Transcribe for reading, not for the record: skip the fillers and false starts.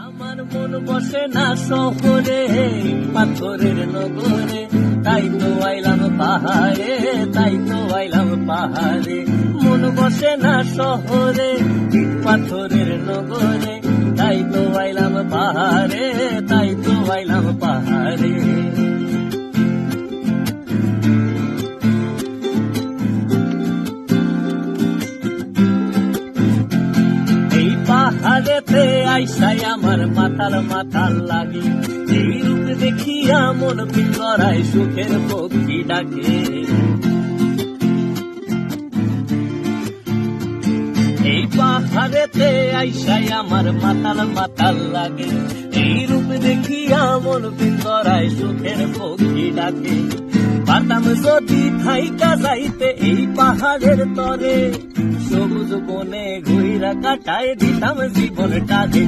আমার মন বসে না শহরে, পাথরের নগরে, তাই তো আইলাম পাহাড়ে, তাই তো আইলাম পাহাড়ে। মন বসে না শহরে, পাথরের নগরে, তাই তো আইলাম পাহাড়ে, তাই তো আইলাম পাহাড়ে। পাহাড়েতে আইসাই আমার মাতাল মাতাল লাগে, এই রূপ দেখিয়া মন পিঞ্জরায় সুখের পক্ষী ডাকে। এই পাহাড়েতে আইসাই আমার মাতাল মাতাল লাগে, এই রূপ দেখিয়া মন পিঞ্জরায় সুখের পক্ষী ডাকে। পাতাম যদি থাইকা যাইতে এই পাহাড়ের তরে, সবুজ বনে ঘুইরা কাটায় দিতাম জীবনটারে।